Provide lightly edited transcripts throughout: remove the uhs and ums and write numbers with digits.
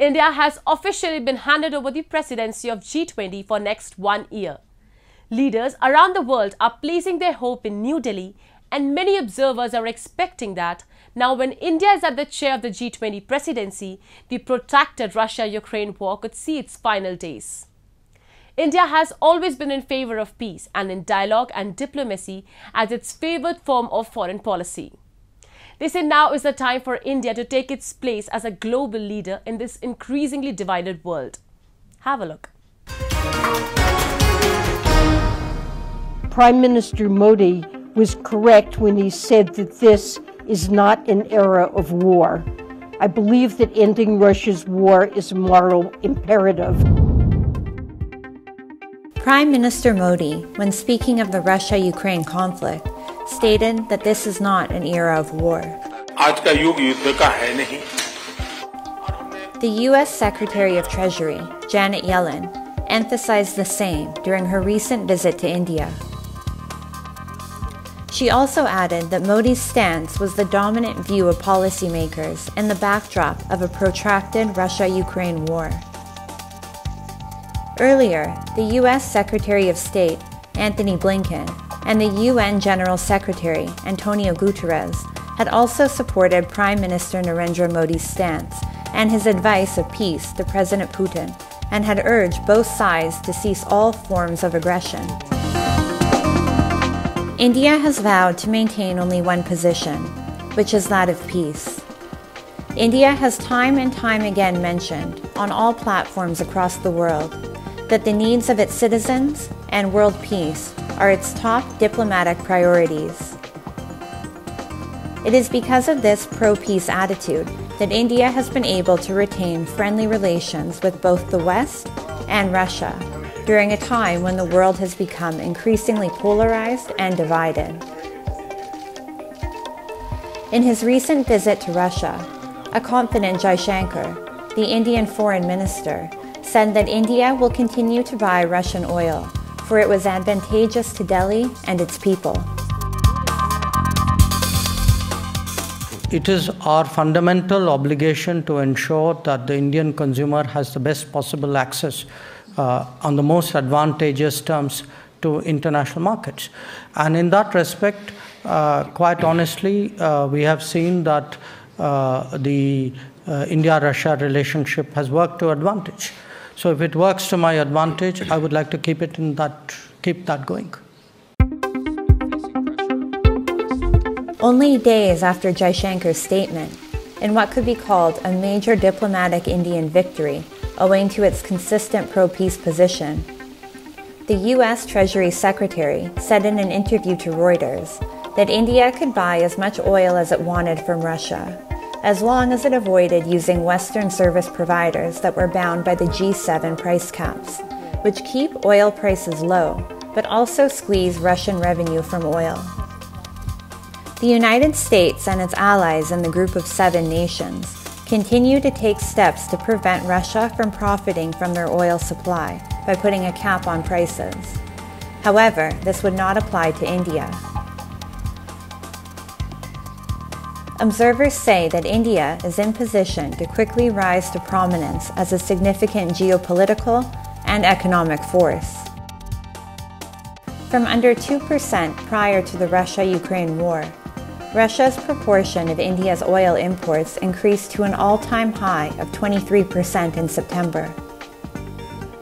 India has officially been handed over the presidency of G20 for next 1 year. Leaders around the world are placing their hope in New Delhi, and many observers are expecting that now when India is at the chair of the G20 presidency, the protracted Russia-Ukraine war could see its final days. India has always been in favour of peace and in dialogue and diplomacy as its favoured form of foreign policy. They say now is the time for India to take its place as a global leader in this increasingly divided world. Have a look. Prime Minister Modi was correct when he said that this is not an era of war. I believe that ending Russia's war is a moral imperative. Prime Minister Modi, when speaking of the Russia-Ukraine conflict, stated that this is not an era of war. The U.S. Secretary of Treasury, Janet Yellen, emphasized the same during her recent visit to India. She also added that Modi's stance was the dominant view of policymakers in the backdrop of a protracted Russia-Ukraine war. Earlier, the U.S. Secretary of State, Antony Blinken, and the UN General Secretary, Antonio Guterres, had also supported Prime Minister Narendra Modi's stance and his advice of peace to President Putin, and had urged both sides to cease all forms of aggression. India has vowed to maintain only one position, which is that of peace. India has time and time again mentioned, on all platforms across the world, that the needs of its citizens and world peace are its top diplomatic priorities. It is because of this pro-peace attitude that India has been able to retain friendly relations with both the West and Russia during a time when the world has become increasingly polarized and divided. In his recent visit to Russia, a confident Jaishankar, the Indian foreign minister, said that India will continue to buy Russian oil, for it was advantageous to Delhi and its people. It is our fundamental obligation to ensure that the Indian consumer has the best possible access on the most advantageous terms to international markets. And in that respect, quite honestly, we have seen that the India-Russia relationship has worked to advantage. So if it works to my advantage, I would like to keep that going. Only days after Jaishankar's statement, in what could be called a major diplomatic Indian victory owing to its consistent pro-peace position, the U.S. Treasury Secretary said in an interview to Reuters that India could buy as much oil as it wanted from Russia, as long as it avoided using Western service providers that were bound by the G7 price caps, which keep oil prices low, but also squeeze Russian revenue from oil. The United States and its allies in the group of 7 nations continue to take steps to prevent Russia from profiting from their oil supply by putting a cap on prices. However, this would not apply to India. Observers say that India is in position to quickly rise to prominence as a significant geopolitical and economic force. From under 2% prior to the Russia-Ukraine war, Russia's proportion of India's oil imports increased to an all-time high of 23% in September.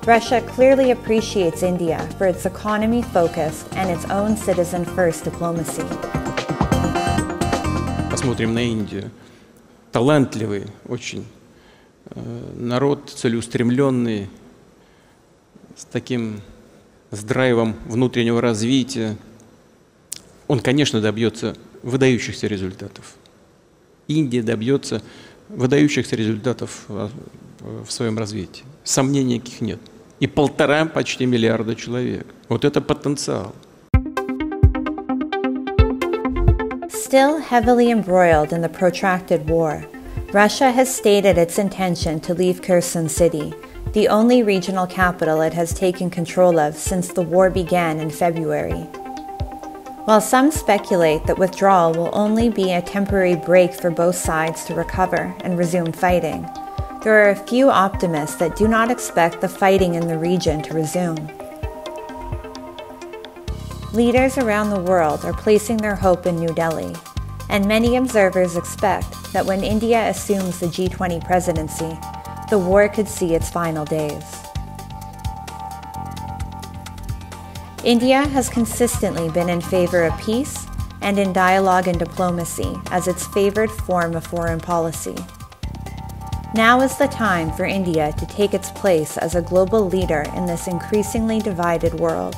Russia clearly appreciates India for its economy-focused and its own citizen-first diplomacy. Посмотрим на Индию. Талантливый очень народ, целеустремленный, с таким драйвом внутреннего развития. Он, конечно, добьется выдающихся результатов. Индия добьется выдающихся результатов в своем развитии. Сомнений никаких нет. И 1,5 почти миллиарда человек. Вот это потенциал. Still heavily embroiled in the protracted war, Russia has stated its intention to leave Kherson City, the only regional capital it has taken control of since the war began in February. While some speculate that withdrawal will only be a temporary break for both sides to recover and resume fighting, there are a few optimists that do not expect the fighting in the region to resume. Leaders around the world are placing their hope in New Delhi, and many observers expect that when India assumes the G20 presidency, the war could see its final days. India has consistently been in favor of peace and in dialogue and diplomacy as its favored form of foreign policy. Now is the time for India to take its place as a global leader in this increasingly divided world.